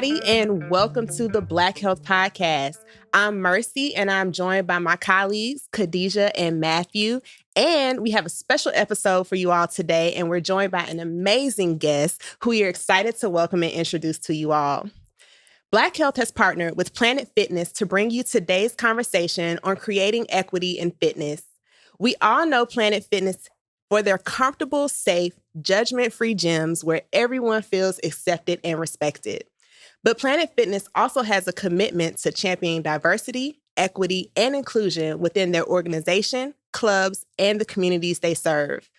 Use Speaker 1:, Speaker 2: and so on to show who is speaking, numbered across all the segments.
Speaker 1: everybody, and welcome to the Black Health Podcast. I'm Mercie, and I'm joined by my colleagues, Khadijah and Matthew. And we have a special episode for you all today, and we're joined by an amazing guest who we are excited to welcome and introduce to you all. Black Health has partnered with Planet Fitness to bring you today's conversation on creating equity in fitness. We all know Planet Fitness for their comfortable, safe, judgment-free gyms where everyone feels accepted and respected. But Planet Fitness also has a commitment to championing diversity, equity, and inclusion within their organization, clubs, and the communities they serve.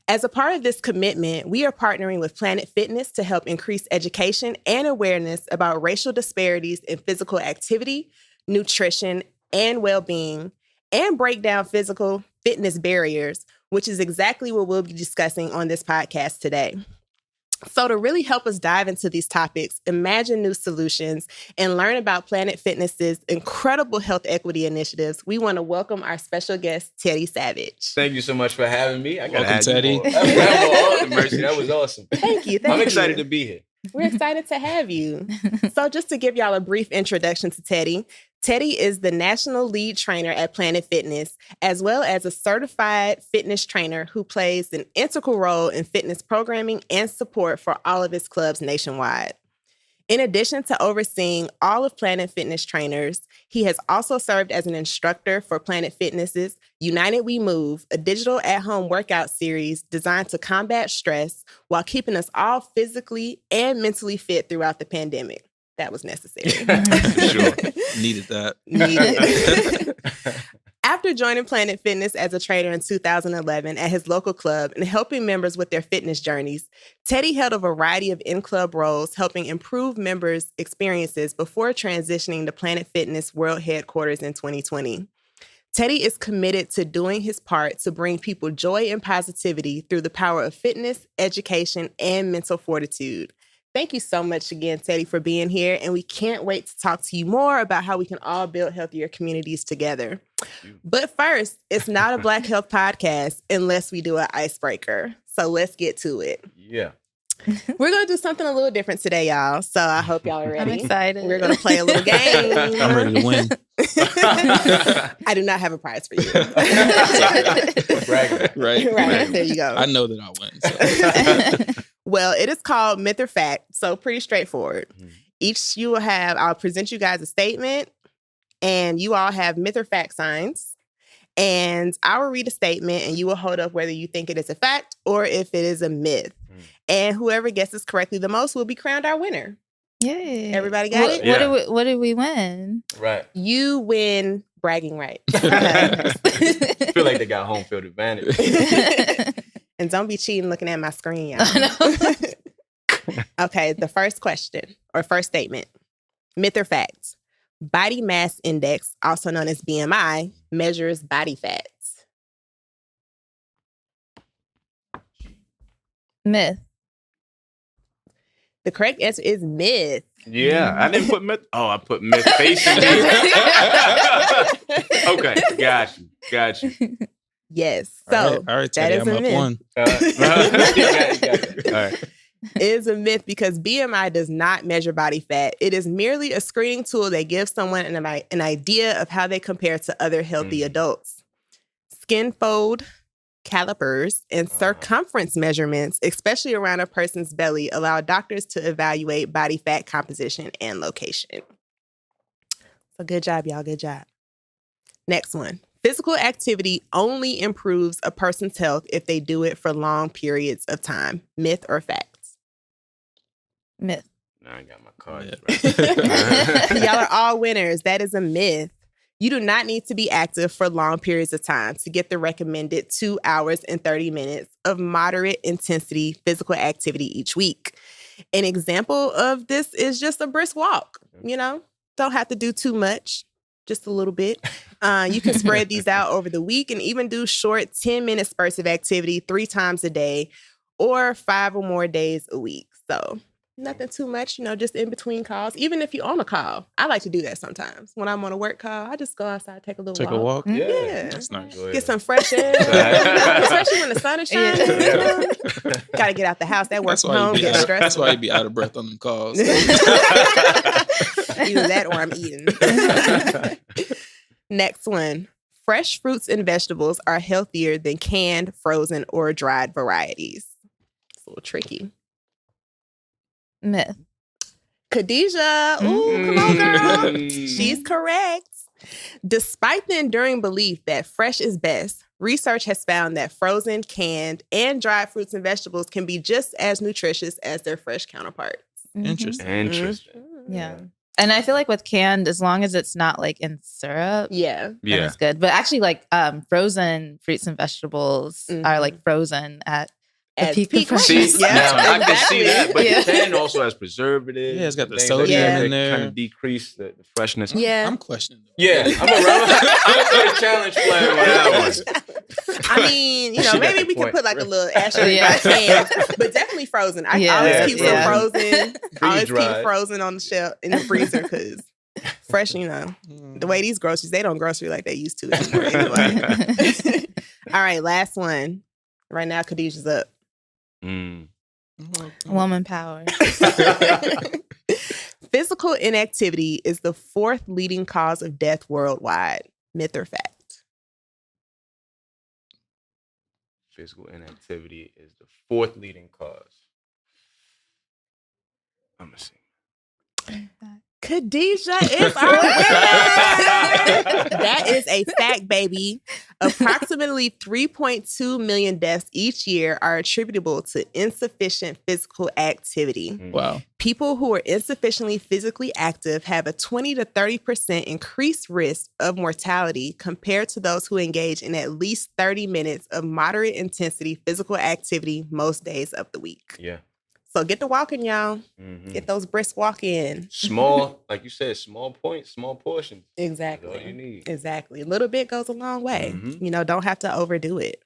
Speaker 1: As a part of this commitment, we are partnering with Planet Fitness to help increase education and awareness about racial disparities in physical activity, nutrition, and well-being, and break down physical fitness barriers, which is exactly what we'll be discussing on this podcast today. So to really help us dive into these topics, imagine new solutions, and learn about Planet Fitness's incredible health equity initiatives, we want to welcome our special guest, Teddy Savage.
Speaker 2: Thank you so much for having me.
Speaker 3: Welcome, Teddy.
Speaker 2: Mercy. That was awesome.
Speaker 1: Thank you.
Speaker 2: I'm excited to be here.
Speaker 1: We're excited to have you. So just to give y'all a brief introduction to Teddy, Teddy is the national lead trainer at Planet Fitness, as well as a certified fitness trainer who plays an integral role in fitness programming and support for all of his clubs nationwide. In addition to overseeing all of Planet Fitness trainers, he has also served as an instructor for Planet Fitness's United We Move, a digital at-home workout series designed to combat stress while keeping us all physically and mentally fit throughout the pandemic. That was necessary.
Speaker 3: Sure. Needed that.
Speaker 1: After joining Planet Fitness as a trainer in 2011 at his local club and helping members with their fitness journeys, Teddy held a variety of in-club roles, helping improve members' experiences before transitioning to Planet Fitness World Headquarters in 2020. Teddy is committed to doing his part to bring people joy and positivity through the power of fitness, education, and mental fortitude. Thank you so much again, Teddy, for being here. And we can't wait to talk to you more about how we can all build healthier communities together. But first, it's not a Black Health podcast unless we do an icebreaker. So let's get to it.
Speaker 2: Yeah.
Speaker 1: We're going to do something a little different today, y'all. So I hope y'all are ready.
Speaker 4: I'm excited.
Speaker 1: We're going to play a little game.
Speaker 3: I'm ready to win.
Speaker 1: I do not have a prize for you.
Speaker 3: Right.
Speaker 1: There you go.
Speaker 3: I know that I'll win. So.
Speaker 1: Well, it is called Myth or Fact, so pretty straightforward. Each you will have, I'll present you guys a statement, and you all have myth or fact signs. And I will read a statement, and you will hold up whether you think it is a fact or if it is a myth. And whoever guesses correctly the most will be crowned our winner.
Speaker 4: Yay.
Speaker 1: Everybody got it?
Speaker 2: Yeah.
Speaker 4: What did we win?
Speaker 2: Right.
Speaker 1: You win bragging rights.
Speaker 2: I feel like they got home field advantage.
Speaker 1: And don't be cheating looking at my screen, y'all. Okay, the first question or first statement. Myth or fact? Body mass index, also known as BMI, measures body fats.
Speaker 4: Myth.
Speaker 1: The correct answer is myth.
Speaker 2: Yeah, I didn't put myth. Oh, I put myth facing you. Okay, got you.
Speaker 1: Yes. So
Speaker 3: all right,
Speaker 1: that
Speaker 3: Teddy,
Speaker 1: is
Speaker 3: I'm
Speaker 1: a
Speaker 3: up
Speaker 1: myth.
Speaker 3: one.
Speaker 2: All right.
Speaker 1: It is a myth because BMI does not measure body fat. It is merely a screening tool that gives someone an idea of how they compare to other healthy adults. Skin fold calipers and circumference measurements, especially around a person's belly, allow doctors to evaluate body fat composition and location. So good job, y'all. Good job. Next one. Physical activity only improves a person's health if they do it for long periods of time. Myth or fact?
Speaker 4: Myth.
Speaker 2: Now I got my cards
Speaker 3: Yeah.
Speaker 2: right.
Speaker 1: Y'all are all winners. That is a myth. You do not need to be active for long periods of time to get the recommended 2 hours and 30 minutes of moderate intensity physical activity each week. An example of this is just a brisk walk. You know, don't have to do too much, just a little bit. You can spread these out over the week and even do short 10-minute spurts of activity 3 times a day or 5 or more days a week. So Nothing too much, just in between calls. Even if you're on a call, I like to do that sometimes. When I'm on a work call, I just go outside, take a little
Speaker 3: Take
Speaker 1: walk.
Speaker 3: a walk.
Speaker 4: Mhm.
Speaker 1: Yeah.
Speaker 3: That's nice.
Speaker 1: Get some fresh air, especially when the sun is shining.
Speaker 4: Yeah.
Speaker 1: Got to get out the house. That work
Speaker 3: That's
Speaker 1: from
Speaker 3: why you
Speaker 1: home
Speaker 3: be
Speaker 1: gets
Speaker 3: out.
Speaker 1: stressful.
Speaker 3: That's why you be out of breath on them calls.
Speaker 1: Either that or I'm eating. Next one. Fresh fruits and vegetables are healthier than canned, frozen, or dried varieties. It's a little tricky.
Speaker 4: Myth.
Speaker 1: Khadijah. Ooh, come on, girl.
Speaker 2: Mm.
Speaker 1: She's correct. Despite the enduring belief that fresh is best, research has found that frozen, canned, and dried fruits and vegetables can be just as nutritious as their fresh counterparts.
Speaker 4: Mhm.
Speaker 3: Interesting.
Speaker 2: Interesting.
Speaker 4: Yeah. And I feel like with canned, as long as it's not like in syrup,
Speaker 1: Yeah.
Speaker 4: then
Speaker 2: Yeah.
Speaker 4: it's good. But actually, like frozen fruits and vegetables are like frozen at the
Speaker 1: At
Speaker 4: peak
Speaker 1: peak
Speaker 4: of
Speaker 2: See,
Speaker 4: freshness.
Speaker 1: Yeah,
Speaker 2: now I can
Speaker 1: exactly.
Speaker 2: see that, but
Speaker 4: Yeah.
Speaker 2: the can also has preservatives.
Speaker 3: Yeah, it's got the
Speaker 2: things
Speaker 3: sodium
Speaker 1: in
Speaker 2: that
Speaker 3: there.
Speaker 2: kind of decrease the freshness.
Speaker 1: Yeah.
Speaker 3: I'm questioning.
Speaker 2: Yeah, I'm a challenge player on that one.
Speaker 1: I mean,
Speaker 2: She got
Speaker 1: maybe
Speaker 2: the
Speaker 1: we could
Speaker 2: point.
Speaker 1: put like a little asterisk
Speaker 4: Yeah.
Speaker 1: by cans, but definitely frozen. I
Speaker 4: Yeah.
Speaker 1: always keep
Speaker 4: Yeah.
Speaker 1: some frozen. I always keep
Speaker 2: Freeze-dried.
Speaker 1: frozen on the shelf in the freezer because fresh, the way these groceries, they don't grocery like they used to anymore anyway. All right, last one. Right now, Khadijah's up.
Speaker 2: Mm.
Speaker 4: Woman power.
Speaker 1: Physical inactivity is the fourth leading cause of death worldwide. Myth or fact?
Speaker 2: Physical inactivity is the fourth leading cause. I'm gonna see.
Speaker 1: Khadijah is our winner. That is a fact, baby. Approximately 3.2 million deaths each year are attributable to insufficient physical activity.
Speaker 3: Wow.
Speaker 1: People who are insufficiently physically active have a 20 to 30% increased risk of mortality compared to those who engage in at least 30 minutes of moderate intensity physical activity most days of the week.
Speaker 2: Yeah.
Speaker 1: So get to walking, y'all.
Speaker 2: Mm-hmm.
Speaker 1: Get those brisk walk in.
Speaker 2: Small, like you said, small points, small portions.
Speaker 1: Exactly.
Speaker 2: That's all you need.
Speaker 1: Exactly. A little bit goes a long way.
Speaker 2: Mhm.
Speaker 1: Don't have to overdo it.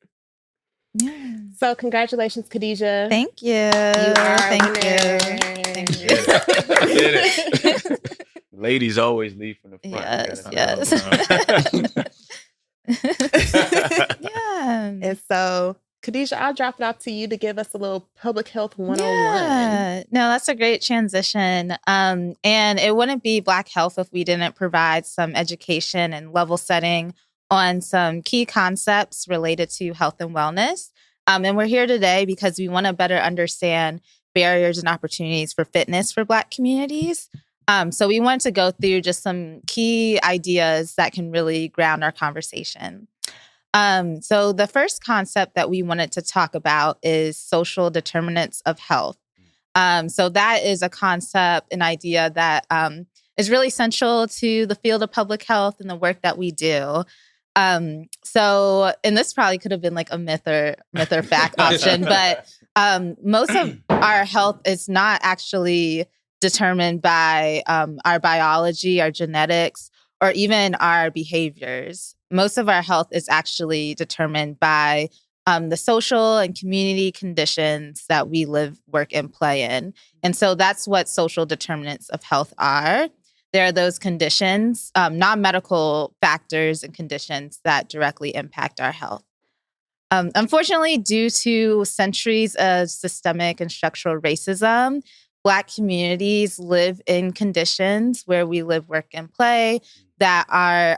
Speaker 4: Yeah.
Speaker 1: So congratulations, Khadijah.
Speaker 4: Thank you.
Speaker 1: You are
Speaker 4: Thank
Speaker 1: a winner.
Speaker 4: Thank you.
Speaker 2: Did it. Ladies always lead from the front.
Speaker 4: Yes. Yeah.
Speaker 1: And so, Khadijah, I'll drop it off to you to give us a little public health 101.
Speaker 4: Yeah. No, that's a great transition. And it wouldn't be Black Health if we didn't provide some education and level setting on some key concepts related to health and wellness. And we're here today because we want to better understand barriers and opportunities for fitness for Black communities. So we wanted to go through just some key ideas that can really ground our conversation. So the first concept that we wanted to talk about is social determinants of health. So that is a concept, an idea that is really central to the field of public health and the work that we do. And this probably could have been like a myth or fact option, but most of our health is not actually determined by our biology, our genetics, or even our behaviors. Most of our health is actually determined by the social and community conditions that we live, work, and play in. And so that's what social determinants of health are. There are those conditions, non-medical factors and conditions that directly impact our health. Unfortunately, due to centuries of systemic and structural racism, Black communities live in conditions where we live, work, and play that are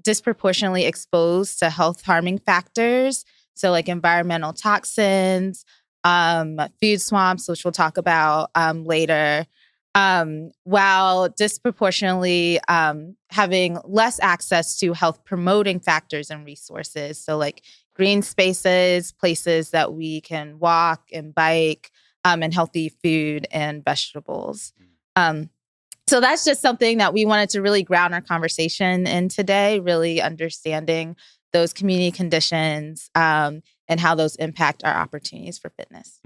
Speaker 4: disproportionately exposed to health-harming factors. So like environmental toxins, food swamps, which we'll talk about later, while disproportionately having less access to health-promoting factors and resources. So like green spaces, places that we can walk and bike, and healthy food and vegetables. So that's just something that we wanted to really ground our conversation in today, really understanding those community conditions and how those impact our opportunities for fitness.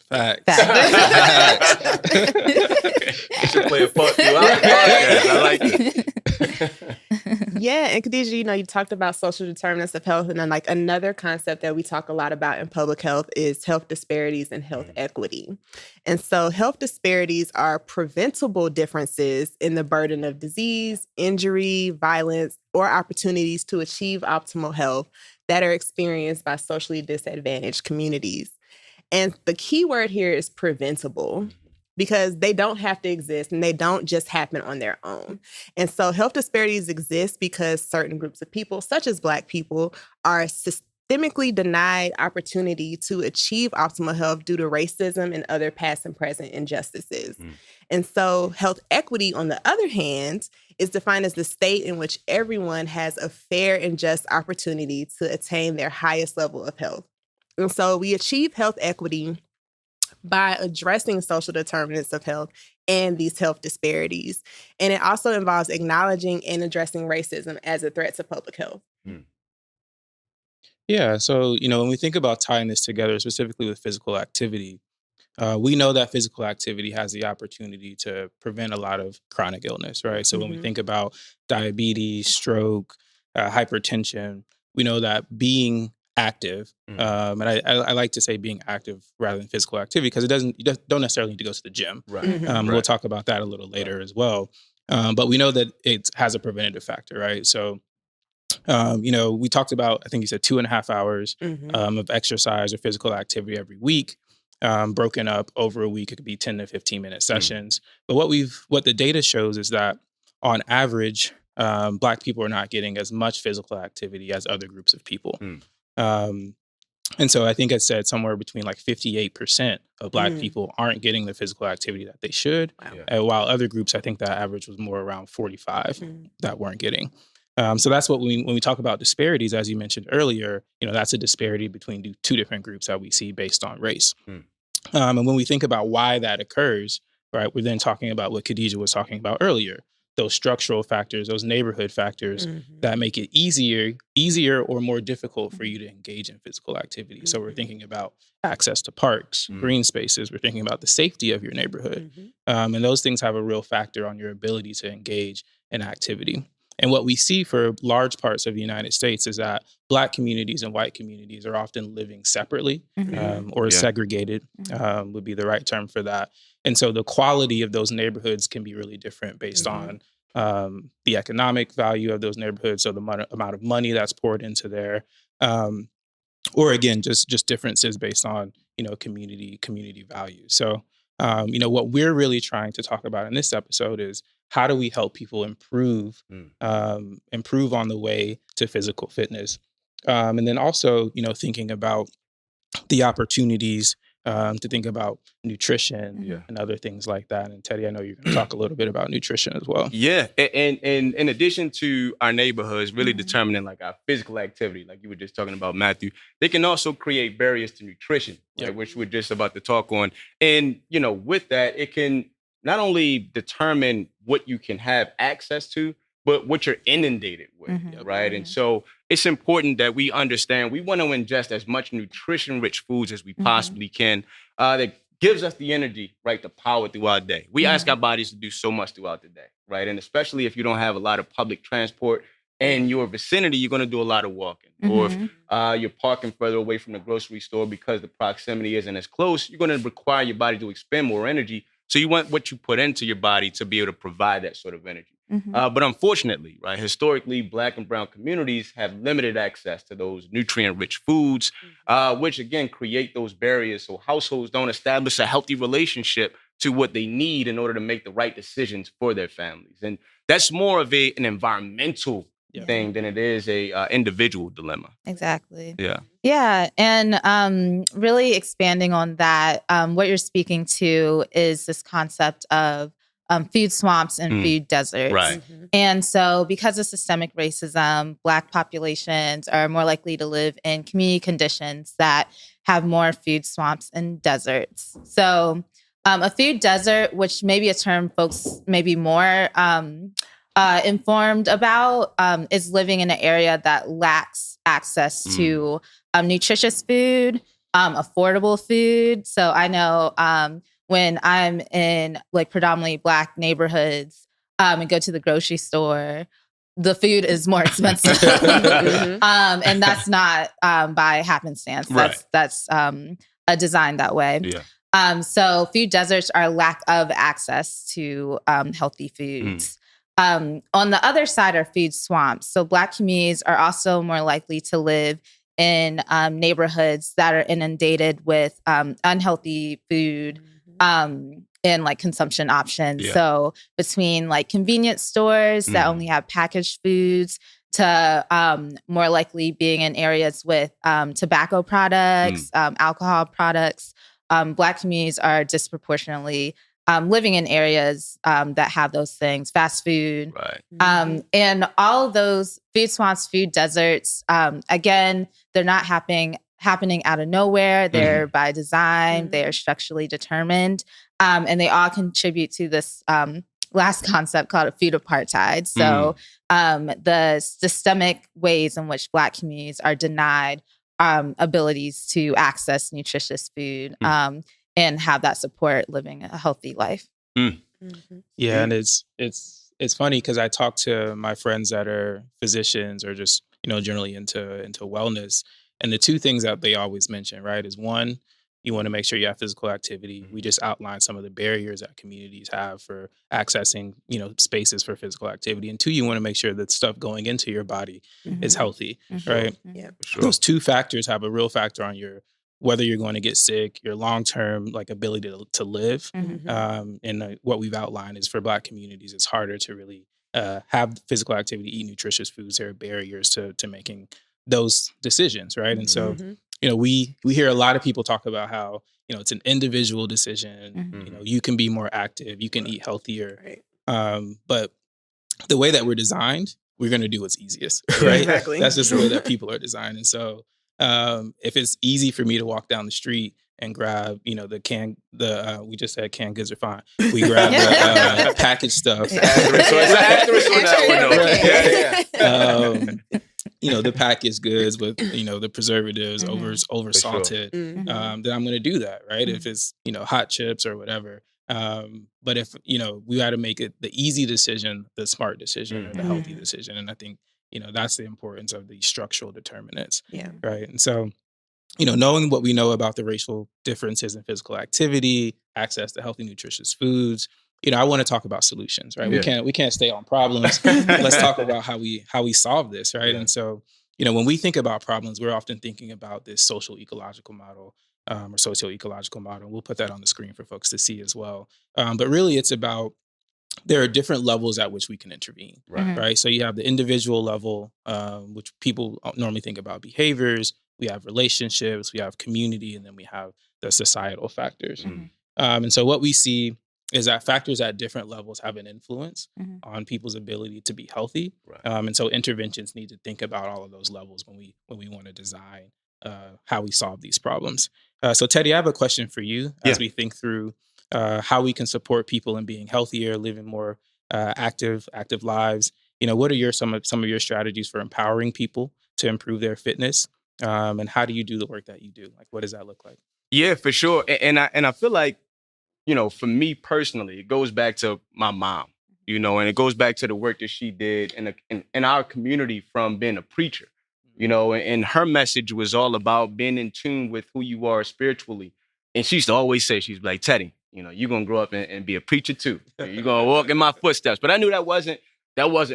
Speaker 3: Facts.
Speaker 2: You should play a part throughout the podcast. I like it.
Speaker 1: Yeah, and Khadijah, you talked about social determinants of health, and then like another concept that we talk a lot about in public health is health disparities and health equity. And so health disparities are preventable differences in the burden of disease, injury, violence, or opportunities to achieve optimal health that are experienced by socially disadvantaged communities. And the key word here is preventable, because they don't have to exist and they don't just happen on their own. And so health disparities exist because certain groups of people, such as Black people, are systemically denied opportunity to achieve optimal health due to racism and other past and present injustices. And so health equity, on the other hand, is defined as the state in which everyone has a fair and just opportunity to attain their highest level of health. And so we achieve health equity by addressing social determinants of health and these health disparities. And it also involves acknowledging and addressing racism as a threat to public health.
Speaker 3: Yeah. So, when we think about tying this together, specifically with physical activity, we know that physical activity has the opportunity to prevent a lot of chronic illness, right? So when we think about diabetes, stroke, hypertension, we know that being active, and I like to say being active rather than physical activity, because you don't necessarily need to go to the gym.
Speaker 2: Right.
Speaker 3: We'll talk about that a little later as well. But we know that it has a preventative factor, right? So we talked about, I think you said 2.5 hours of exercise or physical activity every week, broken up over a week. It could be 10 to 15 minute sessions. But what the data shows is that on average, Black people are not getting as much physical activity as other groups of people. And so I think it said somewhere between like 58% of Black people aren't getting the physical activity that they should. Wow. While other groups, I think that average was more around 45 that weren't getting. So that's what when we talk about disparities, as you mentioned earlier, that's a disparity between two different groups that we see based on race. And when we think about why that occurs, right, we're then talking about what Khadijah was talking about earlier, those structural factors, those neighborhood factors that make it easier or more difficult for you to engage in physical activity. So we're thinking about access to parks, green spaces. We're thinking about the safety of your neighborhood. And those things have a real factor on your ability to engage in activity. And what we see for large parts of the United States is that Black communities and white communities are often living separately or segregated would be the right term for that. And so the quality of those neighborhoods can be really different based on the economic value of those neighborhoods, so the amount of money that's poured into there, or again, just differences based on community values. So what we're really trying to talk about in this episode is how do we help people improve on the way to physical fitness, and then also thinking about the opportunities to think about nutrition and other things like that. And Teddy, I know you're going to talk a little bit about nutrition as well.
Speaker 2: Yeah, and in addition to our neighborhoods really determining like our physical activity, like you were just talking about, Matthew, they can also create barriers to nutrition, right, which we're just about to talk on. And with that, it can not only determine what you can have access to, but what you're inundated with, right? And so it's important that we understand we want to ingest as much nutrition-rich foods as we possibly can that gives us the energy, right, to power through our day. We ask our bodies to do so much throughout the day, right? And especially if you don't have a lot of public transport in your vicinity, you're going to do a lot of walking. Or if you're parking further away from the grocery store because the proximity isn't as close, you're going to require your body to expend more energy. So you want what you put into your body to be able to provide that sort of energy. But unfortunately, right, historically, Black and brown communities have limited access to those nutrient-rich foods, which again create those barriers. So households don't establish a healthy relationship to what they need in order to make the right decisions for their families. And that's more of an environmental thing than it is a individual dilemma.
Speaker 4: Exactly.
Speaker 2: Yeah.
Speaker 4: And really expanding on that, what you're speaking to is this concept of food swamps and food deserts.
Speaker 2: Right.
Speaker 4: And so because of systemic racism, Black populations are more likely to live in community conditions that have more food swamps and deserts. So a food desert, which may be a term folks may be more informed about, is living in an area that lacks access to nutritious food, affordable food. So I know when I'm in like predominantly Black neighborhoods and go to the grocery store, the food is more expensive. And that's not by happenstance. That's a design that way.
Speaker 2: Yeah.
Speaker 4: So food deserts are lack of access to healthy foods. On the other side are food swamps. So Black communities are also more likely to live in neighborhoods that are inundated with unhealthy food and like consumption options.
Speaker 2: Yeah.
Speaker 4: So between like convenience stores that only have packaged foods to more likely being in areas with tobacco products, alcohol products, Black communities are disproportionately living in areas that have those things, fast food.
Speaker 2: Right.
Speaker 4: And all of those food swamps, food deserts, again, they're not happening out of nowhere. They're by design. They're structurally determined. And they all contribute to this last concept called a food apartheid. So the systemic ways in which Black communities are denied abilities to access nutritious food and have that support living a healthy life.
Speaker 3: Yeah, and it's funny because I talk to my friends that are physicians or just generally into wellness, and the two things that they always mention, right, is one, you want to make sure you have physical activity. We just outlined some of the barriers that communities have for accessing spaces for physical activity, and two, you want to make sure that stuff going into your body is healthy, right?
Speaker 1: Yeah,
Speaker 2: Sure.
Speaker 3: Those two factors have a real factor on whether you're going to get sick, your long-term like ability to live. And what we've outlined is for Black communities, it's harder to really have physical activity, eat nutritious foods. There are barriers to making those decisions, right? And so, we hear a lot of people talk about how it's an individual decision. You can be more active, you can eat healthier, but the way that we're designed, we're going to do what's easiest, right?
Speaker 1: Exactly.
Speaker 3: That's just the way that people are designed, and so. If it's easy for me to walk down the street and grab, we just said canned goods are fine. We grab the packaged stuff.
Speaker 2: Asterisk on that one, though.
Speaker 3: The packaged goods with, the preservatives over salted, then I'm going to do that, right? If it's, hot chips or whatever. But if, we got to make it the easy decision, the smart decision, or the healthy decision. And I think, that's the importance of the structural determinants.
Speaker 1: Yeah.
Speaker 3: Right. And so, knowing what we know about the racial differences in physical activity, access to healthy, nutritious foods, I want to talk about solutions, right? We can't stay on problems. Let's talk about how we solve this, right? And so, when we think about problems, we're often thinking about this social ecological model or socio-ecological model. We'll put that on the screen for folks to see as well. But really, it's about there are different levels at which we can intervene, right? So you have the individual level, which people normally think about behaviors. We have relationships, we have community, and then we have the societal factors. And so what we see is that factors at different levels have an influence on people's ability to be healthy. And so interventions need to think about all of those levels when we want to design how we solve these problems. So Teddy, I have a question for you as we think through how we can support people in being healthier, living more active lives. What are some of your strategies for empowering people to improve their fitness? And how do you do the work that you do? Like, what does that look like?
Speaker 2: Yeah, for sure. And I feel like, for me personally, it goes back to my mom, and it goes back to the work that she did in our community from being a preacher, and her message was all about being in tune with who you are spiritually. And she used to always say, she's like, Teddy, you're going to grow up and be a preacher too. You're going to walk in my footsteps. But I knew that wasn't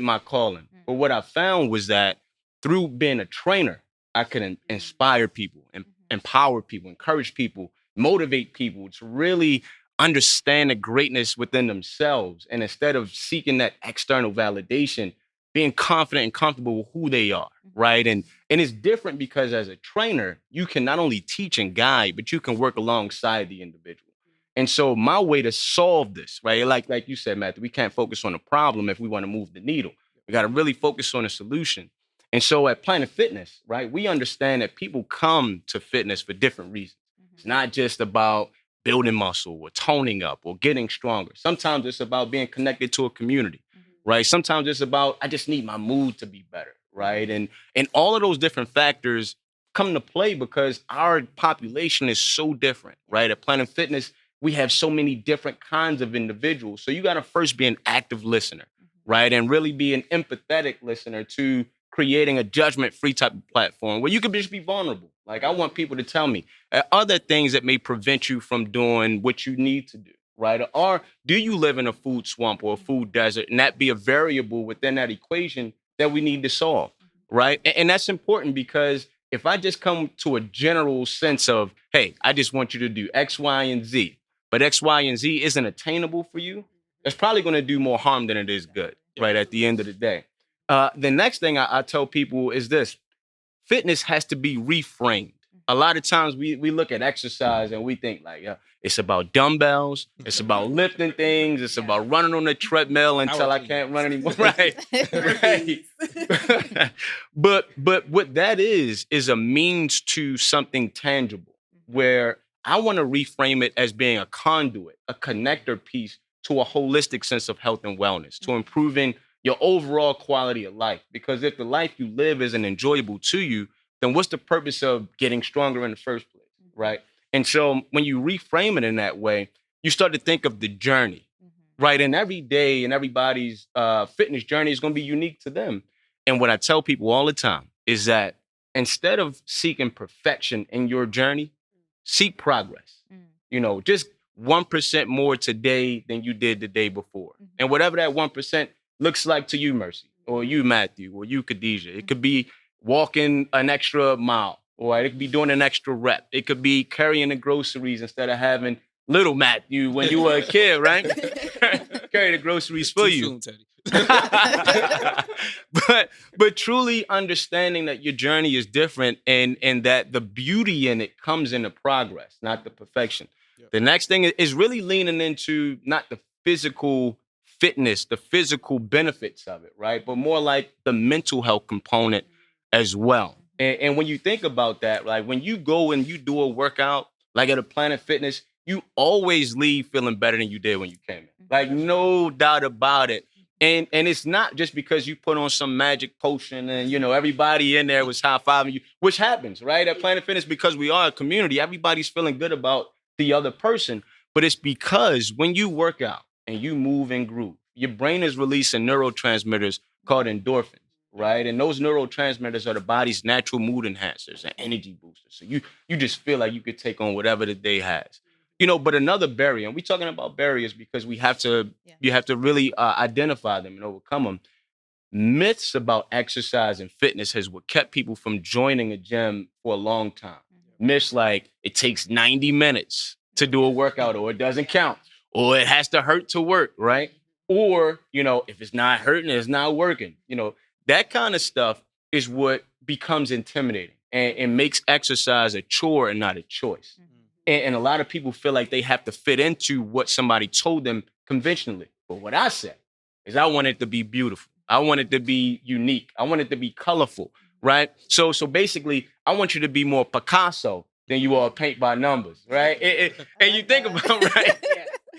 Speaker 2: my calling. But what I found was that through being a trainer, I could inspire people, empower people, encourage people, motivate people to really understand the greatness within themselves. And instead of seeking that external validation, being confident and comfortable with who they are, right? And it's different because as a trainer, you can not only teach and guide, but you can work alongside the individual. And so my way to solve this, right? Like you said, Matthew, we can't focus on the problem if we want to move the needle. We got to really focus on the solution. And so at Planet Fitness, right, we understand that people come to fitness for different reasons. It's not just about building muscle or toning up or getting stronger. Sometimes it's about being connected to a community, right? Sometimes it's about, I just need my mood to be better, right? And all of those different factors come to play because our population is so different, right? At Planet Fitness, we have so many different kinds of individuals. So you got to first be an active listener, right? And really be an empathetic listener to creating a judgment-free type of platform where you can just be vulnerable. Like, I want people to tell me, are there things that may prevent you from doing what you need to do, right? Or do you live in a food swamp or a food desert, and that be a variable within that equation that we need to solve, right? And that's important, because if I just come to a general sense of, hey, I just want you to do X, Y, and Z, but X, Y, and Z isn't attainable for you, it's probably going to do more harm than it is good, right, at the end of the day. The next thing I tell people is this: fitness has to be reframed. A lot of times we look at exercise and we think like, it's about dumbbells, it's about lifting things, it's about running on the treadmill until I can't run anymore. Right. Right. But what that is a means to something tangible, where I want to reframe it as being a conduit, a connector piece to a holistic sense of health and wellness, to improving your overall quality of life. Because if the life you live isn't enjoyable to you, then what's the purpose of getting stronger in the first place, right? And so when you reframe it in that way, you start to think of the journey, right? And every day and everybody's fitness journey is going to be unique to them. And what I tell people all the time is that instead of seeking perfection in your journey, seek progress. You know, just 1% more today than you did the day before. And whatever that 1% looks like to you, Mercie, or you, Matthew, or you, Khadijah. It could be walking an extra mile, or it could be doing an extra rep. It could be carrying the groceries instead of having little Matthew when you were a kid, right? Carry the groceries for you. But truly understanding that your journey is different, and that the beauty in it comes in the progress, not the perfection. Yep. The next thing is really leaning into not the physical fitness, the physical benefits of it, right? But more like the mental health component as well. And when you think about that, like when you go and you do a workout, like at a Planet Fitness, you always leave feeling better than you did when you came in. Like, no doubt about it. And it's not just because you put on some magic potion and, you know, everybody in there was high-fiving you, which happens, right? At Planet Fitness, because we are a community, everybody's feeling good about the other person. But it's because when you work out and you move and groove, your brain is releasing neurotransmitters called endorphins, right? And those neurotransmitters are the body's natural mood enhancers and energy boosters. So you just feel like you could take on whatever the day has. You know, but another barrier, and we're talking about barriers because you have to really identify them and overcome them. Myths about exercise and fitness has what kept people from joining a gym for a long time. Myths like it takes 90 minutes to do a workout, or it doesn't count, or it has to hurt to work, right? Or, you know, if it's not hurting, it's not working. You know, that kind of stuff is what becomes intimidating and makes exercise a chore and not a choice. And a lot of people feel like they have to fit into what somebody told them conventionally. But what I said is I want it to be beautiful. I want it to be unique. I want it to be colorful, right? So basically, I want you to be more Picasso than you are paint by numbers, right? And you think about, right?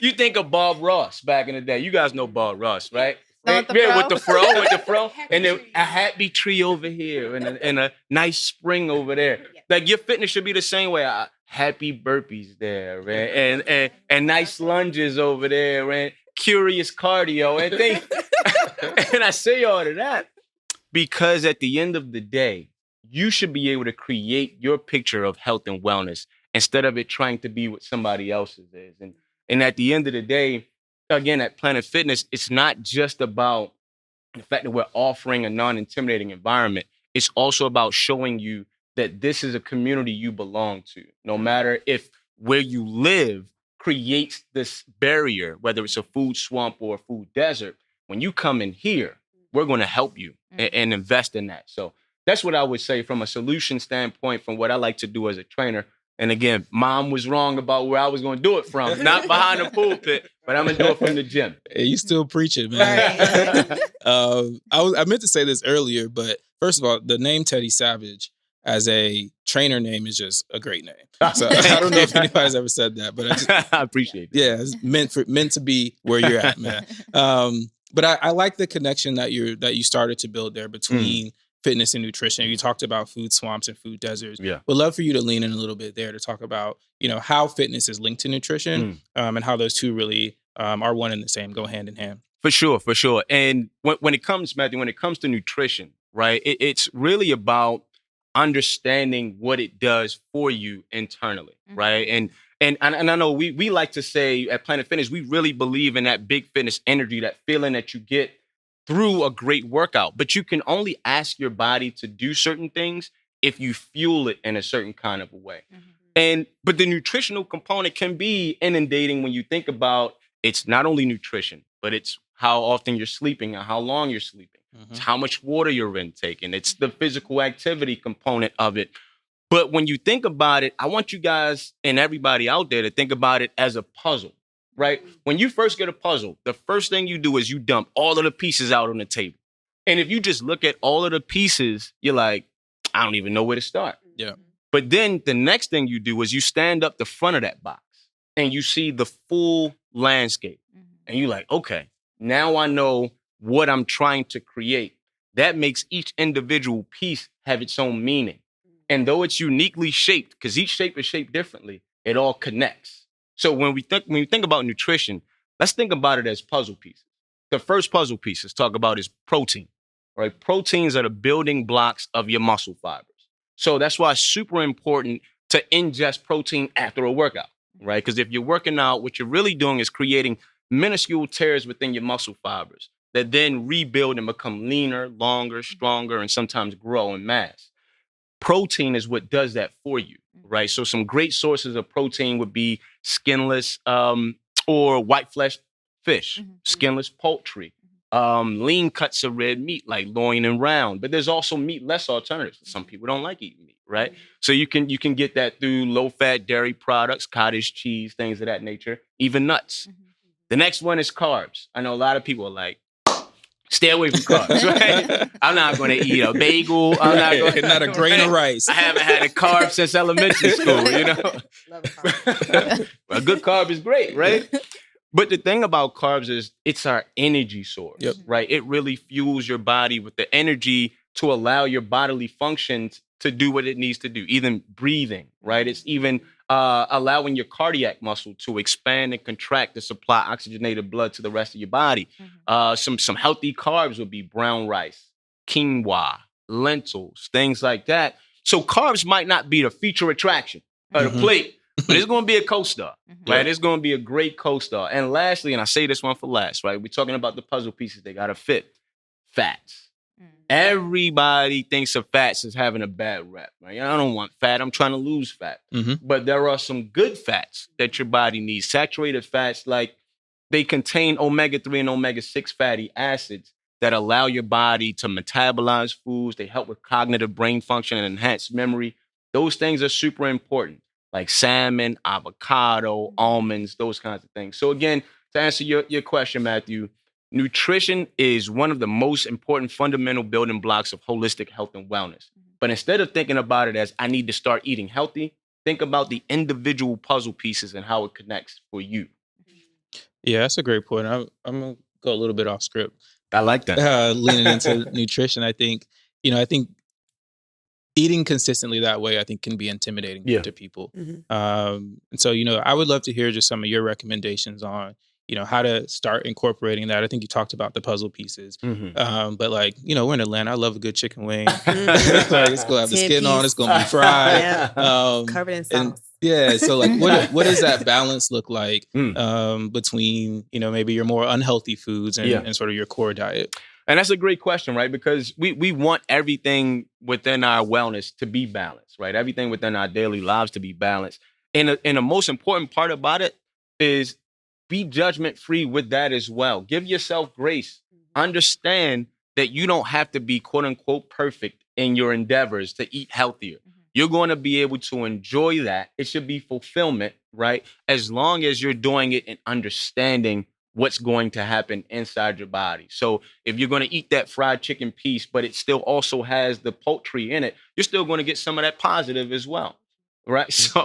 Speaker 2: You think of Bob Ross back in the day. You guys know Bob Ross, right? With the fro, and then a happy tree over here, and a nice spring over there. Like, your fitness should be the same way. Happy burpees there, right? And nice lunges over there, and curious cardio and things. And I say all of that because at the end of the day, you should be able to create your picture of health and wellness instead of it trying to be what somebody else's is. And at the end of the day, again, at Planet Fitness, it's not just about the fact that we're offering a non-intimidating environment. It's also about showing you that this is a community you belong to, no matter if where you live creates this barrier, whether it's a food swamp or a food desert. When you come in here, we're going to help you and invest in that. So that's what I would say from a solution standpoint, from what I like to do as a trainer. And again, Mom was wrong about where I was going to do it from, not behind the pulpit, but I'm going to do it from the gym.
Speaker 3: Hey, you still preaching, man. Right. I meant to say this earlier, but first of all, the name Teddy Savage as a trainer name is just a great name. So I don't know if anybody's ever said that, but
Speaker 2: I appreciate it.
Speaker 3: Yeah, it's meant to be where you're at, man. But I like the connection that you started to build there between fitness and nutrition. You talked about food swamps and food deserts.
Speaker 2: Yeah.
Speaker 3: Would love for you to lean in a little bit there to talk about, you know, how fitness is linked to nutrition and how those two really are one and the same, go hand in hand.
Speaker 2: For sure, for sure. And when it comes, Matthew, when it comes to nutrition, right, it's really about understanding what it does for you internally, right? And I know we like to say at Planet Fitness, we really believe in that big fitness energy, that feeling that you get through a great workout. But you can only ask your body to do certain things if you fuel it in a certain kind of a way. But the nutritional component can be inundating when you think about it's not only nutrition, but it's how often you're sleeping and how long you're sleeping. It's how much water you're intaking. It's the physical activity component of it. But when you think about it, I want you guys and everybody out there to think about it as a puzzle, right? When you first get a puzzle, the first thing you do is you dump all of the pieces out on the table. And if you just look at all of the pieces, you're like, I don't even know where to start.
Speaker 3: Yeah.
Speaker 2: But then the next thing you do is you stand up the front of that box and you see the full landscape. And you're like, okay, now I know what I'm trying to create. That makes each individual piece have its own meaning. And though it's uniquely shaped, because each shape is shaped differently, it all connects. So when we think about nutrition, let's think about it as puzzle pieces. The first puzzle piece let's talk about is protein, right? Proteins are the building blocks of your muscle fibers. So that's why it's super important to ingest protein after a workout, right? Because if you're working out, what you're really doing is creating minuscule tears within your muscle fibers that then rebuild and become leaner, longer, stronger, and sometimes grow in mass. Protein is what does that for you, right? So some great sources of protein would be skinless or white flesh fish, skinless poultry, lean cuts of red meat like loin and round. But there's also meatless alternatives. Some people don't like eating meat, right? So you can get that through low-fat dairy products, cottage cheese, things of that nature, even nuts. The next one is carbs. I know a lot of people are like, stay away from carbs, right? I'm not going to eat a bagel. I'm not going to
Speaker 3: not a grain of rice.
Speaker 2: I haven't had a carb since elementary school, you know?
Speaker 1: Love a carb.
Speaker 2: A good carb is great, right? But the thing about carbs is it's our energy source, right? It really fuels your body with the energy to allow your bodily functions to do what it needs to do, even breathing, right? It's even allowing your cardiac muscle to expand and contract to supply oxygenated blood to the rest of your body. Some healthy carbs would be brown rice, quinoa, lentils, things like that. So carbs might not be the feature attraction of the plate, but it's going to be a co-star, right? It's going to be a great co-star. And lastly, and I say this one for last, right? We're talking about the puzzle pieces. They got to fit. Fats. Everybody thinks of fats as having a bad rep, right? I don't want fat. I'm trying to lose fat. But there are some good fats that your body needs. Saturated fats, like they contain omega-3 and omega-6 fatty acids that allow your body to metabolize foods. They help with cognitive brain function and enhance memory. Those things are super important, like salmon, avocado, almonds, those kinds of things. So again, to answer your question, Matthew, nutrition is one of the most important fundamental building blocks of holistic health and wellness. But instead of thinking about it as I need to start eating healthy, think about the individual puzzle pieces and how it connects for you.
Speaker 3: Yeah, that's a great point. I'm going to go a little bit off script.
Speaker 2: I like that.
Speaker 3: Leaning into nutrition, I think eating consistently that way, I think, can be intimidating to people. And so, I would love to hear just some of your recommendations on, how to start incorporating that. I think you talked about the puzzle pieces. But we're in Atlanta. I love a good chicken wing. It's going to have the skin on. It's going to be fried.
Speaker 1: Covered in sauce.
Speaker 3: So what does that balance look like between, maybe your more unhealthy foods and sort of your core diet?
Speaker 2: And that's a great question, right? Because we want everything within our wellness to be balanced, right? Everything within our daily lives to be balanced. And the most important part about it is be judgment-free with that as well. Give yourself grace. Understand that you don't have to be quote-unquote perfect in your endeavors to eat healthier. You're going to be able to enjoy that. It should be fulfillment, right? As long as you're doing it and understanding what's going to happen inside your body. So if you're going to eat that fried chicken piece, but it still also has the poultry in it, you're still going to get some of that positive as well. Right. So,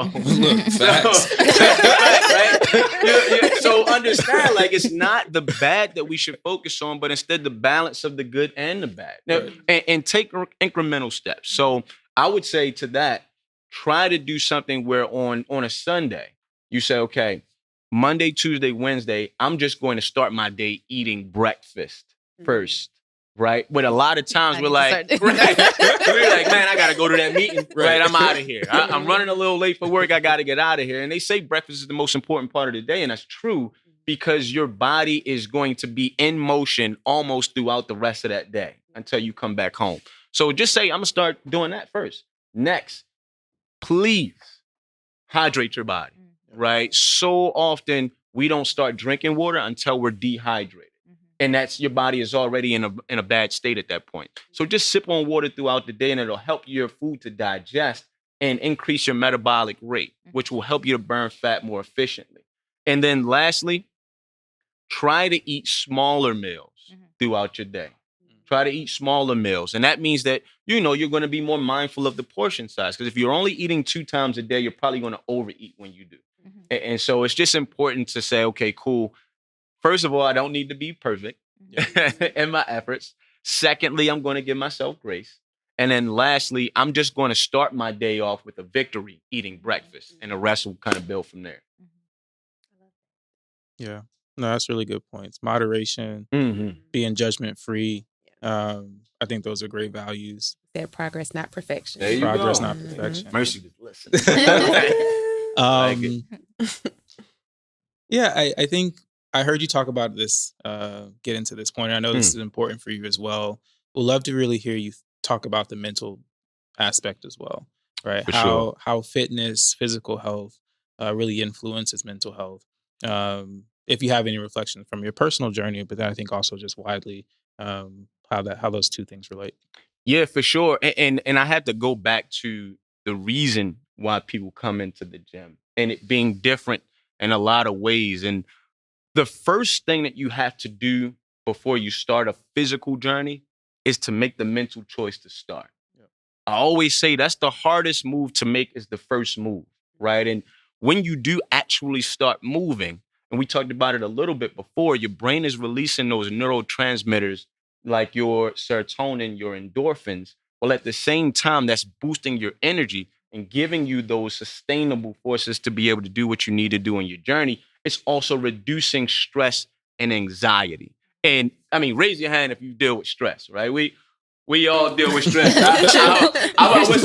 Speaker 2: so understand, it's not the bad that we should focus on, but instead the balance of the good and the bad. Now, and take incremental steps. So I would say to that, try to do something where on a Sunday, you say, okay, Monday, Tuesday, Wednesday, I'm just going to start my day eating breakfast first. Right? But a lot of times we're like, man, I got to go to that meeting. Right? I'm out of here. I'm running a little late for work. I got to get out of here. And they say breakfast is the most important part of the day. And that's true because your body is going to be in motion almost throughout the rest of that day until you come back home. So just say, I'm going to start doing that first. Next, please hydrate your body. Right? So often we don't start drinking water until we're dehydrated. And that's your body is already in a bad state at that point. So just sip on water throughout the day and it'll help your food to digest and increase your metabolic rate, which will help you to burn fat more efficiently. And then lastly, try to eat smaller meals throughout your day. Try to eat smaller meals. And that means that, you're going to be more mindful of the portion size. Because if you're only eating 2 times a day, you're probably going to overeat when you do. And so it's just important to say, okay, cool. First of all, I don't need to be perfect in my efforts. Secondly, I'm going to give myself grace. And then lastly, I'm just going to start my day off with a victory, eating breakfast. And the rest will kind of build from there.
Speaker 3: Yeah. No, that's really good points. Moderation, being judgment-free. I think those are great values.
Speaker 1: That progress, not perfection.
Speaker 2: There you
Speaker 3: Progress,
Speaker 2: go.
Speaker 3: not perfection.
Speaker 2: Mercy was listening.
Speaker 3: Yeah, I think I heard you talk about this, get into this point. I know this is important for you as well. We'd love to really hear you talk about the mental aspect as well, right?
Speaker 2: For
Speaker 3: How fitness, physical health really influences mental health. If you have any reflections from your personal journey, but then I think also just widely how those two things relate.
Speaker 2: Yeah, for sure. And I had to go back to the reason why people come into the gym and it being different in a lot of ways. And the first thing that you have to do before you start a physical journey is to make the mental choice to start. Yep. I always say that's the hardest move to make is the first move, right? And when you do actually start moving, and we talked about it a little bit before, your brain is releasing those neurotransmitters like your serotonin, your endorphins. Well, at the same time, that's boosting your energy and giving you those sustainable forces to be able to do what you need to do on your journey. It's also reducing stress and anxiety. And I mean, raise your hand if you deal with stress, right? We all deal with stress. I was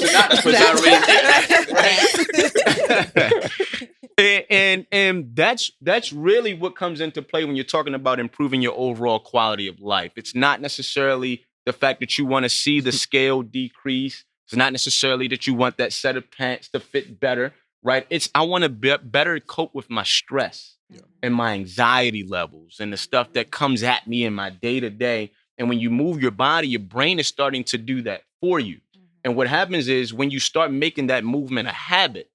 Speaker 2: an octopus. And that's really what comes into play when you're talking about improving your overall quality of life. It's not necessarily the fact that you want to see the scale decrease. It's not necessarily that you want that set of pants to fit better, right? It's I want to better cope with my stress and my anxiety levels and the stuff that comes at me in my day-to-day. And when you move your body, your brain is starting to do that for you. And what happens is when you start making that movement a habit,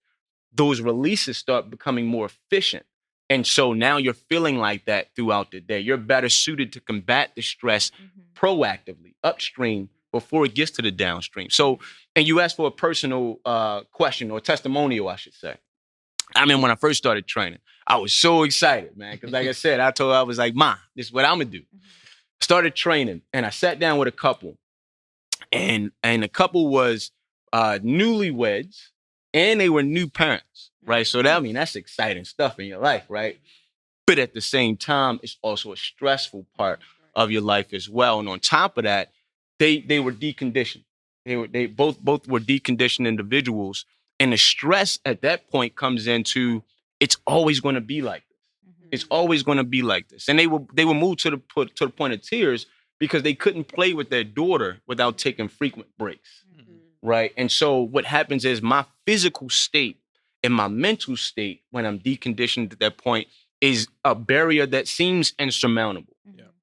Speaker 2: those releases start becoming more efficient. And so now you're feeling like that throughout the day. You're better suited to combat the stress proactively, upstream, before it gets to the downstream. So, and you asked for a personal question or testimonial, I should say. I mean, when I first started training, I was so excited, man. Because like I said, I was like, Ma, this is what I'm going to do. Started training and I sat down with a couple. And the couple was newlyweds and they were new parents, right? So that's exciting stuff in your life, right? But at the same time, it's also a stressful part of your life as well. And on top of that, they were deconditioned. They both were deconditioned individuals. And the stress at that point comes into it's always going to be like this. It's always going to be like this. And they were moved to the point of tears because they couldn't play with their daughter without taking frequent breaks. Right. And so what happens is my physical state and my mental state when I'm deconditioned at that point is a barrier that seems insurmountable.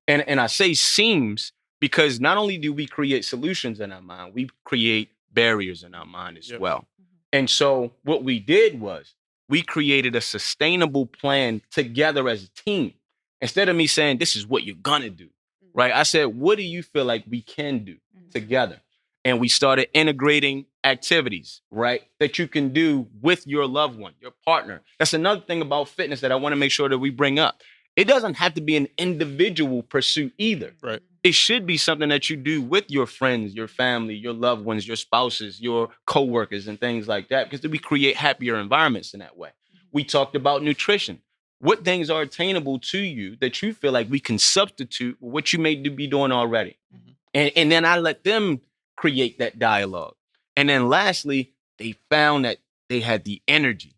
Speaker 2: And I say seems because not only do we create solutions in our mind, we create barriers in our mind as well. And so what we did was we created a sustainable plan together as a team. Instead of me saying, this is what you're going to do, right? I said, what do you feel like we can do together? And we started integrating activities, right, that you can do with your loved one, your partner. That's another thing about fitness that I want to make sure that we bring up. It doesn't have to be an individual pursuit either.
Speaker 3: Right.
Speaker 2: It should be something that you do with your friends, your family, your loved ones, your spouses, your coworkers, and things like that, because we create happier environments in that way. we talked about nutrition. What things are attainable to you that you feel like we can substitute what you may be doing already? And then I let them create that dialogue. And then lastly, they found that they had the energy.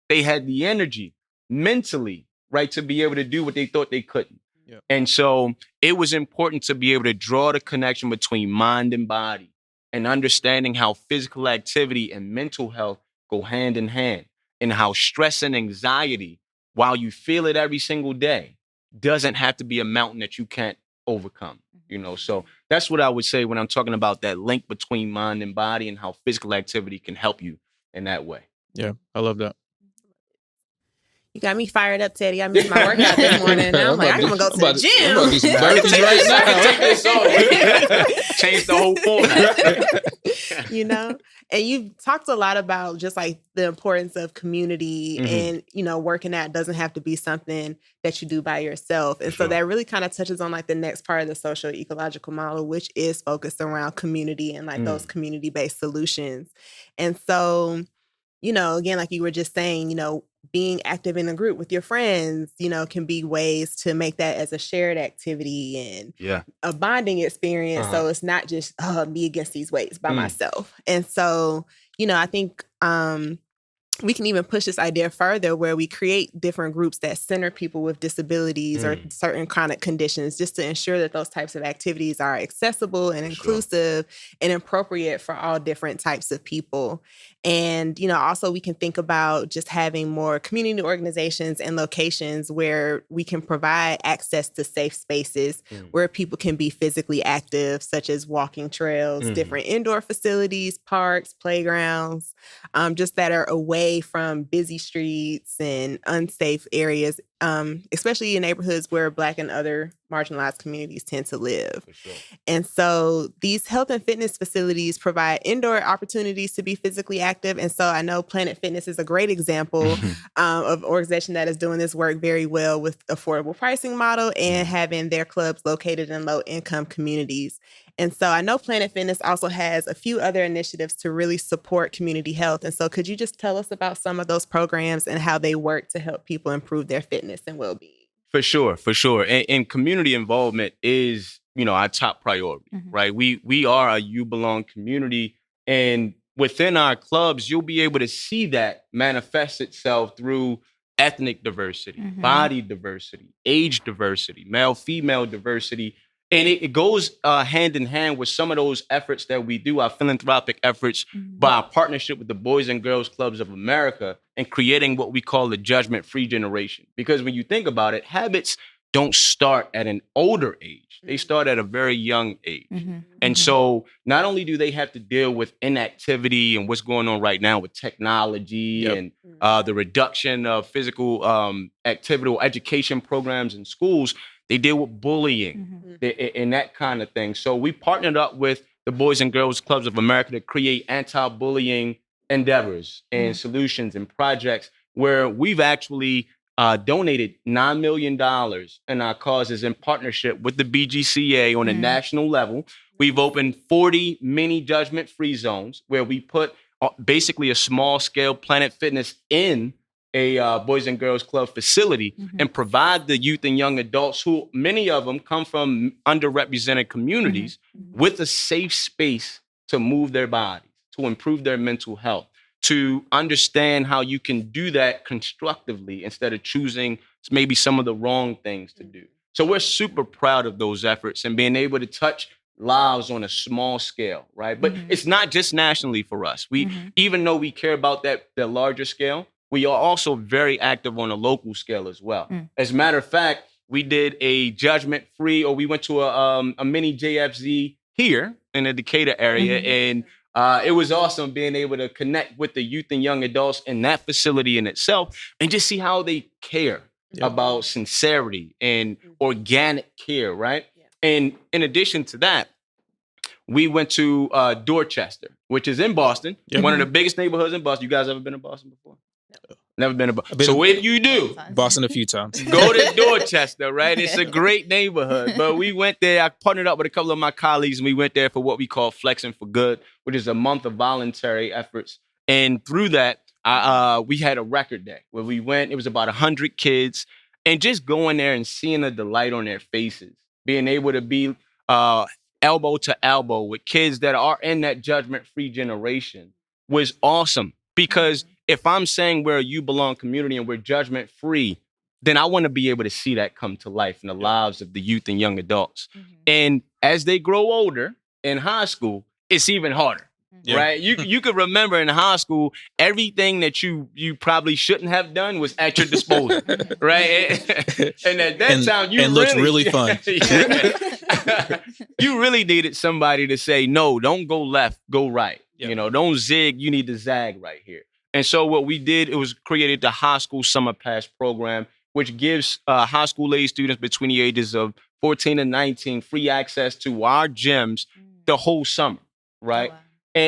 Speaker 2: They had the energy mentally, right, to be able to do what they thought they couldn't. Yep. And so it was important to be able to draw the connection between mind and body and understanding how physical activity and mental health go hand in hand, and how stress and anxiety, while you feel it every single day, doesn't have to be a mountain that you can't overcome. So that's what I would say when I'm talking about that link between mind and body and how physical activity can help you in that way.
Speaker 3: Yeah, I love that.
Speaker 1: You got me fired up, Teddy. I missed my workout this morning. Now I'm like, I'm going to go to the gym.
Speaker 3: I'm about to do some burpees right now.
Speaker 2: Take this off. Change the whole format.
Speaker 1: And you've talked a lot about just like the importance of community and, working out doesn't have to be something that you do by yourself. And so that really kind of touches on like the next part of the social ecological model, which is focused around community and like those community-based solutions. And so, again, like you were just saying, being active in a group with your friends, can be ways to make that as a shared activity and a bonding experience. So it's not just me against these weights by myself. And so, I think we can even push this idea further where we create different groups that center people with disabilities or certain chronic conditions just to ensure that those types of activities are accessible and inclusive and appropriate for all different types of people. And, also we can think about just having more community organizations and locations where we can provide access to safe spaces where people can be physically active, such as walking trails, different indoor facilities, parks, playgrounds, just that are away from busy streets and unsafe areas, especially in neighborhoods where Black and other marginalized communities tend to live. And so these health and fitness facilities provide indoor opportunities to be physically active. And so I know Planet Fitness is a great example of an organization that is doing this work very well with affordable pricing model and having their clubs located in low income communities. And so I know Planet Fitness also has a few other initiatives to really support community health. And so could you just tell us about some of those programs and how they work to help people improve their fitness and well-being?
Speaker 2: For sure. And community involvement is, our top priority, right? We are a You Belong community. And within our clubs, you'll be able to see that manifest itself through ethnic diversity, body diversity, age diversity, male-female diversity. And it goes hand in hand with some of those efforts that we do, our philanthropic efforts, by our partnership with the Boys and Girls Clubs of America and creating what we call the judgment-free generation. Because when you think about it, habits don't start at an older age. They start at a very young age. And so not only do they have to deal with inactivity and what's going on right now with technology and the reduction of physical activity or education programs in schools, they deal with bullying and that kind of thing. So we partnered up with the Boys and Girls Clubs of America to create anti-bullying endeavors and solutions and projects where we've actually donated $9 million in our causes in partnership with the BGCA on a national level. We've opened 40 mini judgment-free zones where we put basically a small-scale Planet Fitness in a Boys and Girls Club facility and provide the youth and young adults who, many of them come from underrepresented communities, with a safe space to move their bodies, to improve their mental health, to understand how you can do that constructively instead of choosing maybe some of the wrong things to do. So we're super proud of those efforts and being able to touch lives on a small scale, right? But it's not just nationally for us. We, even though we care about the larger scale, we are also very active on a local scale as well. As a matter of fact, we did a judgment-free, or we went to a mini JFZ here in the Decatur area, and it was awesome being able to connect with the youth and young adults in that facility in itself and just see how they care about sincerity and organic care, right? And in addition to that, we went to Dorchester, which is in Boston, one of the biggest neighborhoods in Boston. You guys ever been to Boston before? Never been to Boston. So if you do,
Speaker 3: Boston a few times.
Speaker 2: Go to Dorchester, right? It's a great neighborhood. But we went there. I partnered up with a couple of my colleagues, and we went there for what we call Flexing for Good, which is a month of voluntary efforts. And through that, We had a record day where we went. It was about 100 kids, and just going there and seeing the delight on their faces, being able to be elbow to elbow with kids that are in that judgment-free generation was awesome. Because if I'm saying we're a You Belong community and we're judgment-free, then I want to be able to see that come to life in the lives of the youth and young adults. And as they grow older in high school, it's even harder. Right? You could remember in high school, everything that you probably shouldn't have done was at your disposal. Right? And at that time, you
Speaker 3: looks really fun.
Speaker 2: You really needed somebody to say, no, don't go left, go right. Don't zig, you need to zag right here. And so what we did, it was created the High School Summer Pass program, which gives high school age students between the ages of 14 and 19 free access to our gyms the whole summer. Right? Oh, wow.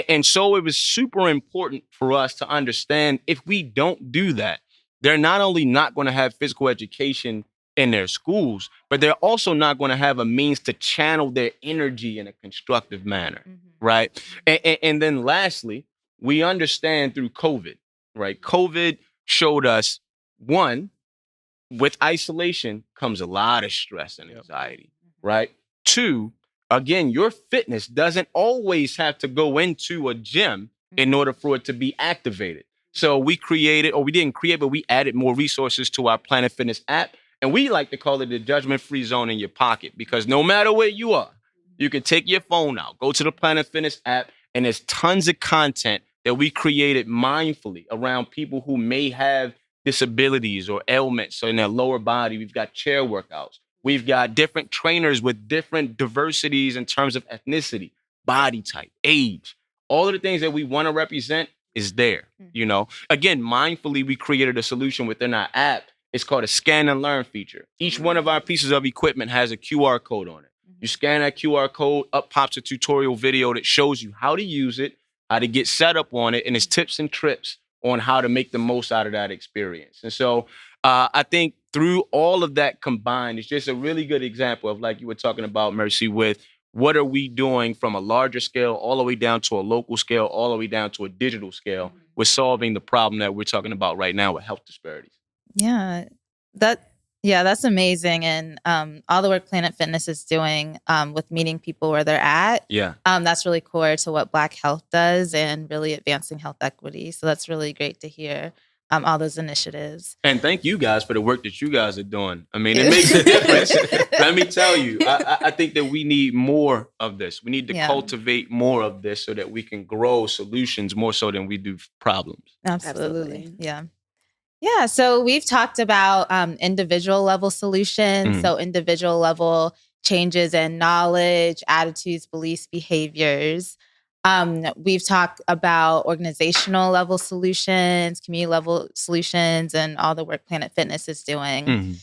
Speaker 2: And so it was super important for us to understand if we don't do that, they're not only not going to have physical education in their schools, but they're also not going to have a means to channel their energy in a constructive manner, right? And then lastly, we understand through COVID, right? COVID showed us, one, with isolation comes a lot of stress and anxiety, right? Two, again, your fitness doesn't always have to go into a gym in order for it to be activated. So we didn't create, but we added more resources to our Planet Fitness app. And we like to call it the judgment-free zone in your pocket, because no matter where you are, you can take your phone out, go to the Planet Fitness app, and there's tons of content that we created mindfully around people who may have disabilities or ailments in their lower body. We've got chair workouts. We've got different trainers with different diversities in terms of ethnicity, body type, age. All of the things that we want to represent is there. Again, mindfully, we created a solution within our app. It's called a scan and learn feature. Each one of our pieces of equipment has a QR code on it. You scan that QR code, up pops a tutorial video that shows you how to use it, how to get set up on it, and it's tips and trips on how to make the most out of that experience. And so I think through all of that combined, it's just a really good example of, like you were talking about, Mercie, with what are we doing from a larger scale all the way down to a local scale, all the way down to a digital scale with solving the problem that we're talking about right now with health disparities.
Speaker 4: That's amazing. And all the work Planet Fitness is doing with meeting people where they're at, that's really core to what Black Health does and really advancing health equity. So that's really great to hear all those initiatives.
Speaker 2: And thank you guys for the work that you guys are doing. I mean, it makes a difference. Let me tell you, I think that we need more of this. We need to cultivate more of this so that we can grow solutions more so than we do problems.
Speaker 4: Absolutely. Yeah. So we've talked about individual level solutions. So individual level changes in knowledge, attitudes, beliefs, behaviors. We've talked about organizational level solutions, community level solutions, and all the work Planet Fitness is doing.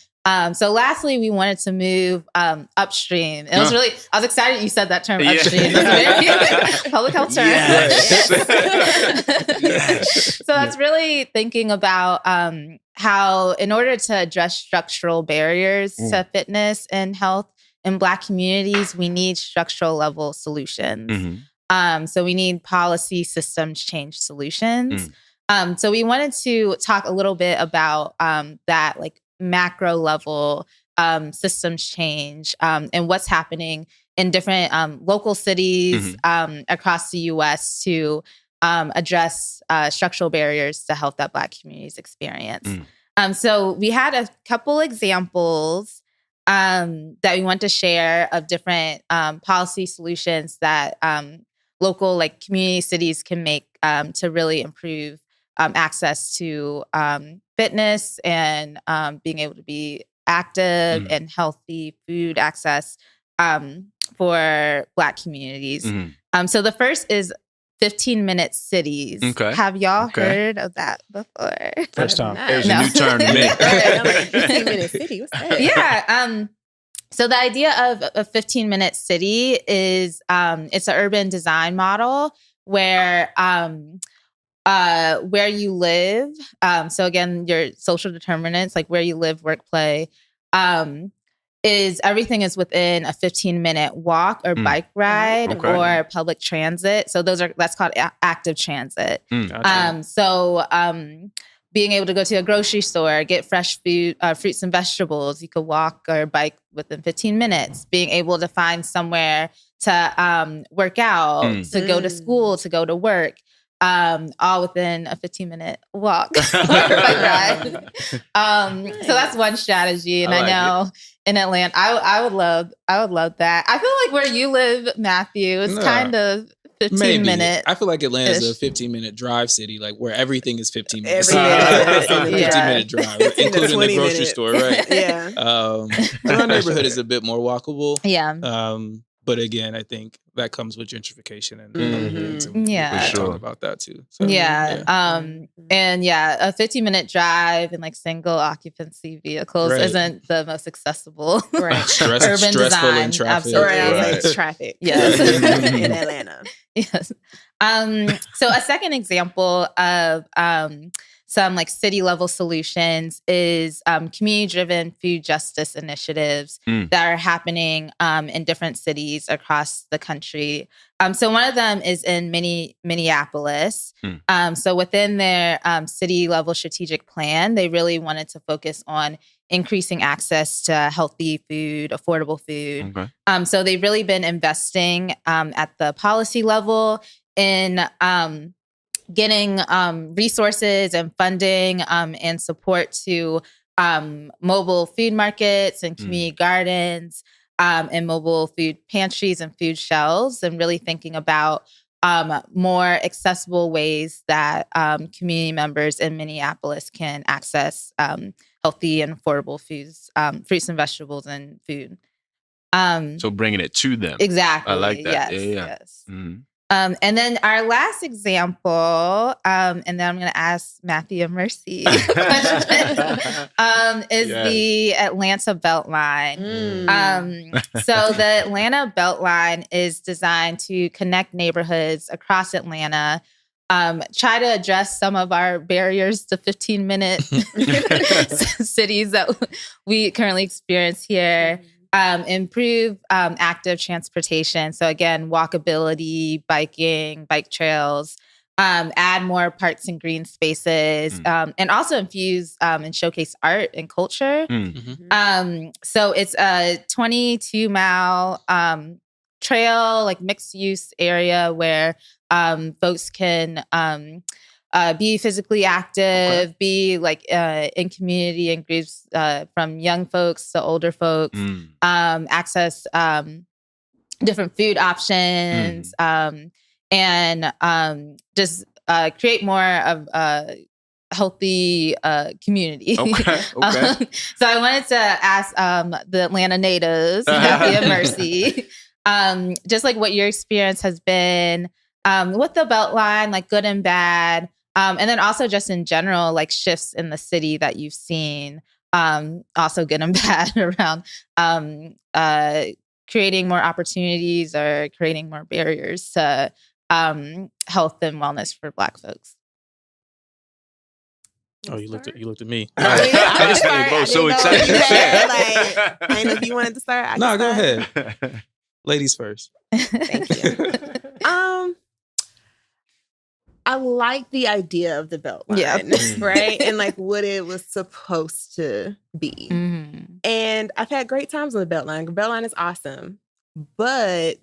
Speaker 4: So lastly, we wanted to move upstream. I was excited you said that term, upstream. That's a very public health term. So that's really thinking about how, in order to address structural barriers to fitness and health in Black communities, we need structural level solutions. So we need policy systems change solutions. So we wanted to talk a little bit about that, like macro level systems change and what's happening in different local cities across the U.S. to address structural barriers to health that Black communities experience. So we had a couple examples that we want to share of different policy solutions that local, like community cities, can make to really improve access to fitness and being able to be active and healthy food access for Black communities. So the first is 15-minute cities. Have y'all heard of that before?
Speaker 3: First time.
Speaker 2: There's a new term to me.
Speaker 1: I'm like, 15-minute city? What's that?
Speaker 4: Yeah. So the idea of a 15-minute city is it's an urban design model where you live. So again, your social determinants, like where you live, work, play, is everything is within a 15-minute walk or bike ride or public transit. So that's called active transit. Being able to go to a grocery store, get fresh food, fruits and vegetables. You could walk or bike within 15 minutes. Being able to find somewhere to work out, to go to school, to go to work. All within a 15-minute walk or bike ride. So that's one strategy. And I know in Atlanta, I would love that. I feel like where you live, Matthew, is kind of 15 minutes.
Speaker 3: I feel like Atlanta's a 15-minute drive city, like where everything is 15 minutes.
Speaker 1: 15-minute
Speaker 3: drive, including the grocery store, right?
Speaker 1: Yeah.
Speaker 3: Our neighborhood is a bit more walkable.
Speaker 4: Yeah.
Speaker 3: But again, I think that comes with gentrification and other things.
Speaker 4: And
Speaker 3: we're talking about that too. So,
Speaker 4: and a 15-minute drive in like single occupancy vehicles isn't the most accessible.
Speaker 3: Right. Urban
Speaker 4: stressful
Speaker 3: design.
Speaker 4: In traffic.
Speaker 1: Absolutely. Traffic.
Speaker 4: Yes.
Speaker 1: In Atlanta.
Speaker 4: Yes. So a second example of some like city level solutions is community-driven food justice initiatives that are happening in different cities across the country. So one of them is in Minneapolis. So within their city level strategic plan, they really wanted to focus on increasing access to healthy food, affordable food.
Speaker 2: Okay.
Speaker 4: So they've really been investing at the policy level in getting resources and funding and support to mobile food markets and community gardens and mobile food pantries and food shelves, and really thinking about more accessible ways that community members in Minneapolis can access healthy and affordable foods, fruits and vegetables and food.
Speaker 2: So bringing it to them.
Speaker 4: Exactly.
Speaker 2: I like that.
Speaker 4: Yes.
Speaker 2: Mm-hmm.
Speaker 4: And then our last example, and then I'm going to ask Matthew and Mercie, is the Atlanta Beltline. So the Atlanta Beltline is designed to connect neighborhoods across Atlanta, try to address some of our barriers to 15-minute cities that we currently experience here. Improve active transportation. So again, walkability, biking, bike trails, add more parks and green spaces, and also infuse and showcase art and culture. So it's a 22-mile trail, like mixed use area where folks can be physically active, be like in community and groups from young folks to older folks, access different food options, and just create more of a healthy community.
Speaker 2: Okay.
Speaker 4: So I wanted to ask the Atlanta natives, Matthew and Mercie, just like what your experience has been with the Beltline, like good and bad. And then also just in general, like shifts in the city that you've seen, also good and bad around creating more opportunities or creating more barriers to health and wellness for Black folks.
Speaker 3: Oh, you looked at me.
Speaker 2: I just find both so excited to share.
Speaker 1: I didn't know if you wanted to start.
Speaker 3: No, go ahead. Ladies first.
Speaker 1: Thank you. I like the idea of the Beltline, right? And like what it was supposed to be. And I've had great times on the Beltline. The Beltline is awesome. But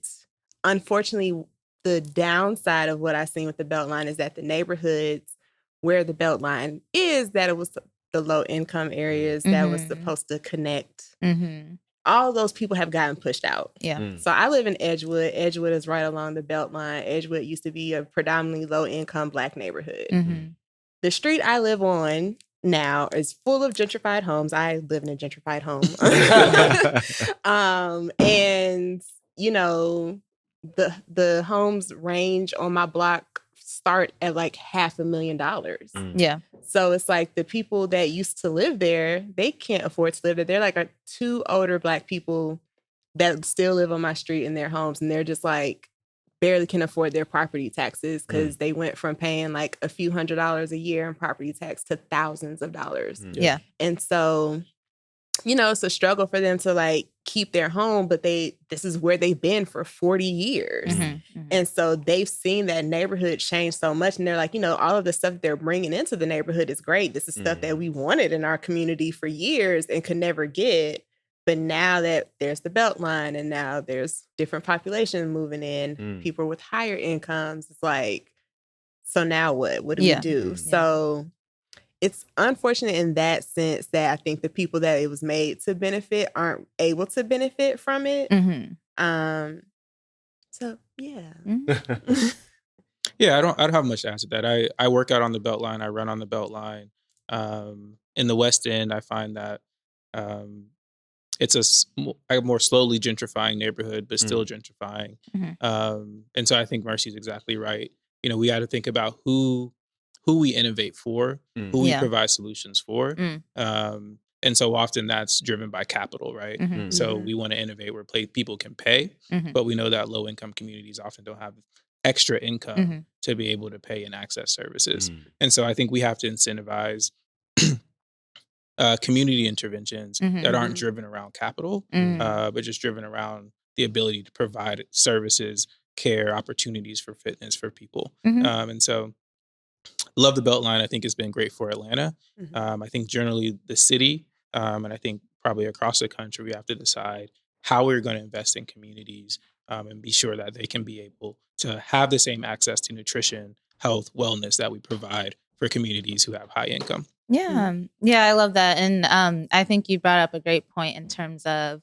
Speaker 1: unfortunately, the downside of what I've seen with the Beltline is that the neighborhoods where the Beltline is, that it was the low income areas that was supposed to connect. All those people have gotten pushed out. So I live in Edgewood. Edgewood is right along the Beltline. Edgewood used to be a predominantly low-income Black neighborhood. The street I live on now is full of gentrified homes. I live in a gentrified home. And, you know, the homes range on my block start at like $500,000. So it's like the people that used to live there, they can't afford to live there. They're like two older Black people that still live on my street in their homes. And they're just like barely can afford their property taxes because they went from paying like a few $100s a year in property tax to thousands of dollars. And so it's a struggle for them to like keep their home, but this is where they've been for 40 years. And so they've seen that neighborhood change so much. And they're like, all of the stuff that they're bringing into the neighborhood is great. This is stuff that we wanted in our community for years and could never get. But now that there's the Beltline and now there's different population moving in, people with higher incomes, it's like, so now what? What do we do? So it's unfortunate in that sense that I think the people that it was made to benefit aren't able to benefit from it. So yeah.
Speaker 3: Yeah, I don't have much to add to that. I work out on the Beltline. I run on the Beltline. In the West End, I find that it's a more slowly gentrifying neighborhood, but still gentrifying. And so I think Mercie's exactly right. We got to think about who we innovate for, who we provide solutions for. And so often that's driven by capital, right? So we want to innovate where people can pay, but we know that low income communities often don't have extra income to be able to pay and access services. And so I think we have to incentivize community interventions that aren't driven around capital, but just driven around the ability to provide services, care, opportunities for fitness for people. And so love the Beltline. I think it's been great for Atlanta. I think generally the city, and I think probably across the country, we have to decide how we're going to invest in communities and be sure that they can be able to have the same access to nutrition, health, wellness that we provide for communities who have high income.
Speaker 4: Yeah, I love that. And I think you brought up a great point in terms of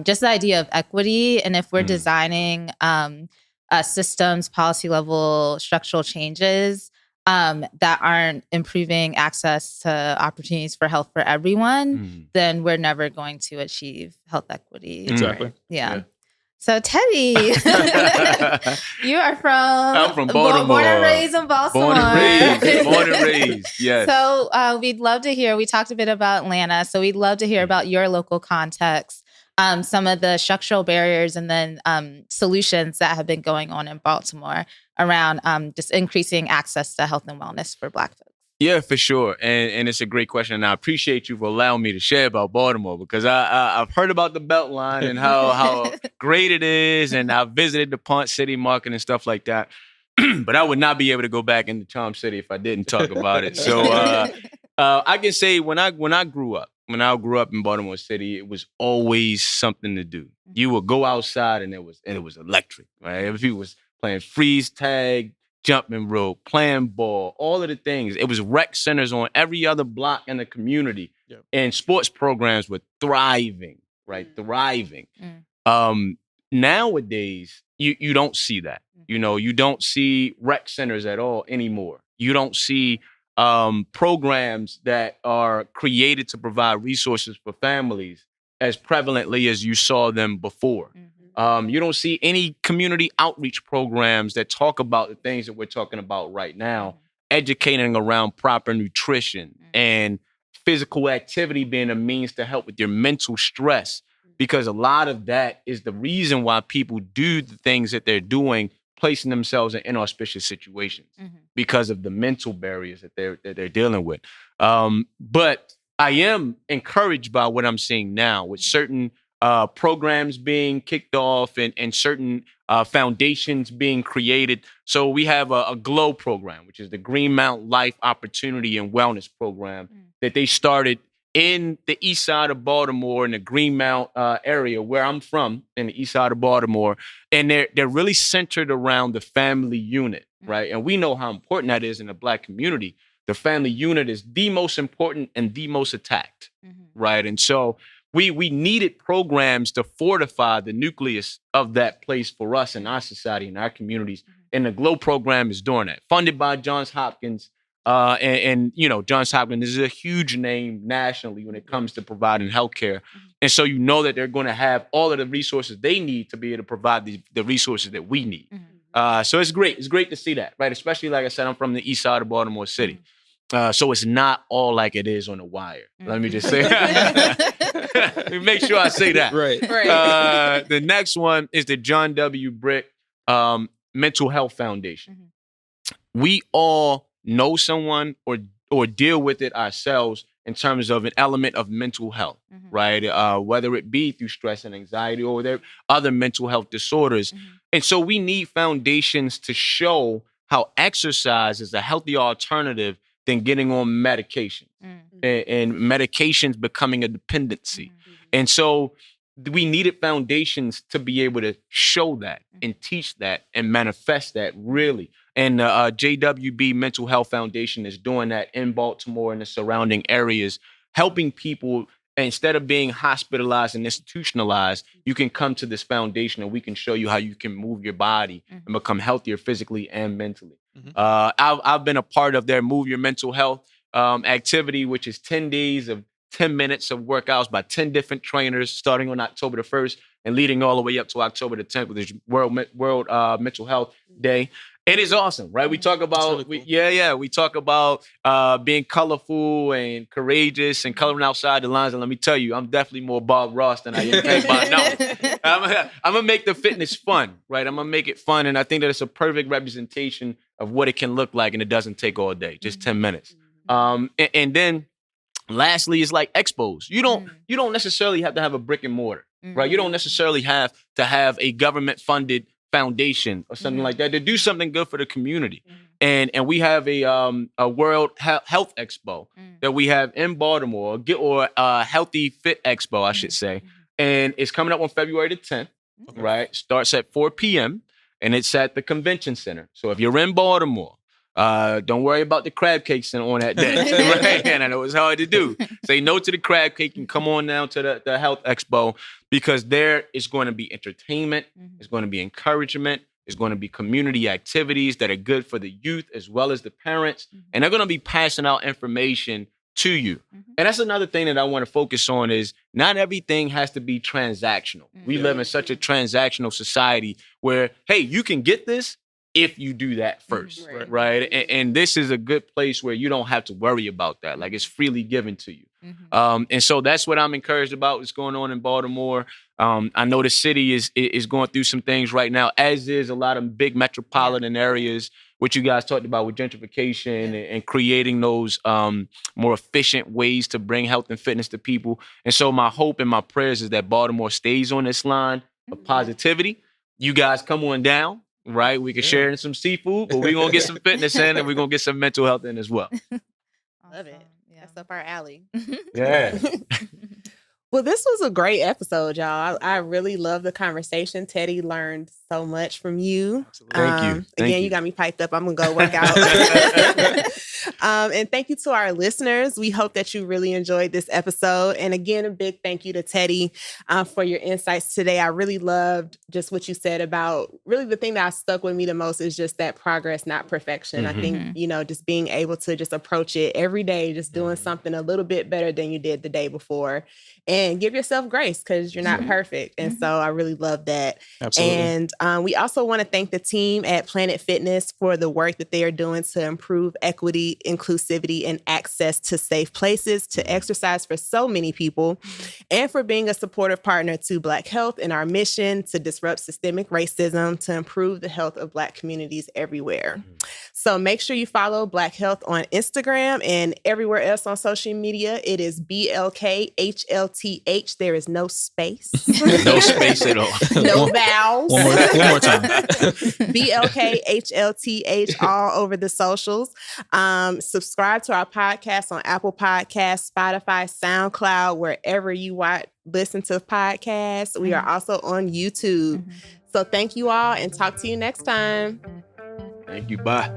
Speaker 4: just the idea of equity. And if we're designing systems, policy level, structural changes that aren't improving access to opportunities for health for everyone, then we're never going to achieve health equity.
Speaker 3: Exactly.
Speaker 4: Yeah. So Teddy, you are
Speaker 2: I'm from Baltimore.
Speaker 4: Born and raised in Baltimore.
Speaker 2: Born and raised, yes.
Speaker 4: So we'd love to hear, we talked a bit about Atlanta, so we'd love to hear about your local context, some of the structural barriers and then solutions that have been going on in Baltimore around just increasing access to health and wellness for Black folks.
Speaker 2: Yeah, for sure. And it's a great question. And I appreciate you for allowing me to share about Baltimore because I've heard about the Beltline and how great it is. And I've visited the Ponce City Market and stuff like that. But I would not be able to go back into Charm City if I didn't talk about it. So I can say when I grew up in Baltimore City, it was always something to do. You would go outside and it was electric, right? People was playing freeze tag, jumping rope, playing ball, all of the things. It was rec centers on every other block in the community. Yep. And sports programs were thriving, right? Thriving. Nowadays, you don't see that. You don't see rec centers at all anymore. You don't see programs that are created to provide resources for families as prevalently as you saw them before. You don't see any community outreach programs that talk about the things that we're talking about right now, educating around proper nutrition and physical activity being a means to help with your mental stress, because a lot of that is the reason why people do the things that they're doing, placing themselves in inauspicious situations because of the mental barriers that they're dealing with. But I am encouraged by what I'm seeing now with certain programs being kicked off and certain foundations being created. So we have a GLOW program, which is the Greenmount Life Opportunity and Wellness Program that they started in the east side of Baltimore, in the Greenmount area where I'm from, in the east side of Baltimore. And they're really centered around the family unit, right? And we know how important that is in the Black community. The family unit is the most important and the most attacked, right? And so we needed programs to fortify the nucleus of that place for us in our society, in our communities. And the GLOW program is doing that. Funded by Johns Hopkins. And Johns Hopkins is a huge name nationally when it comes to providing healthcare. And so you know that they're going to have all of the resources they need to be able to provide the resources that we need. So it's great. It's great to see that, right? Especially, like I said, I'm from the east side of Baltimore City. So it's not all like it is on the wire. Let me just say that. Let me make sure I say that.
Speaker 3: Right.
Speaker 2: The next one is the John W. Brick Mental Health Foundation. We all know someone or deal with it ourselves in terms of an element of mental health, right? Whether it be through stress and anxiety or there other mental health disorders. And so we need foundations to show how exercise is a healthy alternative than getting on medication and medications becoming a dependency. And so we needed foundations to be able to show that and teach that and manifest that really. And the JWB Mental Health Foundation is doing that in Baltimore and the surrounding areas, helping people. Instead of being hospitalized and institutionalized, you can come to this foundation and we can show you how you can move your body and become healthier physically and mentally. I've been a part of their Move Your Mental Health activity, which is 10 days of 10 minutes of workouts by 10 different trainers starting on October the 1st and leading all the way up to October the 10th, which is World Mental Health Day. It is awesome, right? We talk about, really cool. We talk about being colorful and courageous and coloring outside the lines. And let me tell you, I'm definitely more Bob Ross than I am Tank by now. I'm going to make the fitness fun, right? I'm going to make it fun. And I think that it's a perfect representation of what it can look like. And it doesn't take all day, just 10 minutes. And then lastly, it's like expos. You don't necessarily have to have a brick and mortar, right? You don't necessarily have to have a government-funded foundation or something like that to do something good for the community. And we have a World Health Expo that we have in Baltimore, or a Healthy Fit Expo, I should say. And it's coming up on February the 10th, right? Starts at 4 p.m. and it's at the Convention Center. So if you're in Baltimore, don't worry about the crab cakes on that day. Right? And I know it's hard to do. Say no to the crab cake and come on down to the Health Expo, because there is going to be entertainment, it's going to be encouragement, it's going to be community activities that are good for the youth as well as the parents. And they're going to be passing out information to you. And that's another thing that I want to focus on is not everything has to be transactional. We live in such a transactional society where, hey, you can get this if you do that first, right? And this is a good place where you don't have to worry about that. Like, it's freely given to you. And so that's what I'm encouraged about what's going on in Baltimore. I know the city is going through some things right now, as is a lot of big metropolitan areas, which you guys talked about with gentrification and creating those more efficient ways to bring health and fitness to people. And so my hope and my prayers is that Baltimore stays on this line of positivity. You guys come on down. Right, we can share in some seafood, but we're gonna get some fitness in, and we're gonna get some mental health in as well.
Speaker 1: Love it. That's up our alley.
Speaker 2: Yeah.
Speaker 1: Well, this was a great episode, y'all. I really love the conversation. Teddy learned so much from you.
Speaker 2: Thank you.
Speaker 1: You got me piped up. I'm going to go work out. And thank you to our listeners. We hope that you really enjoyed this episode. And again, a big thank you to Teddy for your insights today. I really loved just what you said about really the thing that stuck with me the most is just that progress, not perfection. I think, just being able to just approach it every day, just doing something a little bit better than you did the day before. And give yourself grace because you're not perfect. And so I really love that. Absolutely. And we also want to thank the team at Planet Fitness for the work that they are doing to improve equity, inclusivity, and access to safe places to exercise for so many people, and for being a supportive partner to Black Health in our mission to disrupt systemic racism to improve the health of Black communities everywhere. So make sure you follow Black Health on Instagram and everywhere else on social media. It is BLKHLTH. There is no space.
Speaker 2: No space at all.
Speaker 1: No vowels.
Speaker 3: One more time.
Speaker 1: BLKHLTH all over the socials. Subscribe to our podcast on Apple Podcasts, Spotify, SoundCloud, wherever you listen to podcasts. We are also on YouTube. So thank you all and talk to you next time.
Speaker 2: Thank you. Bye.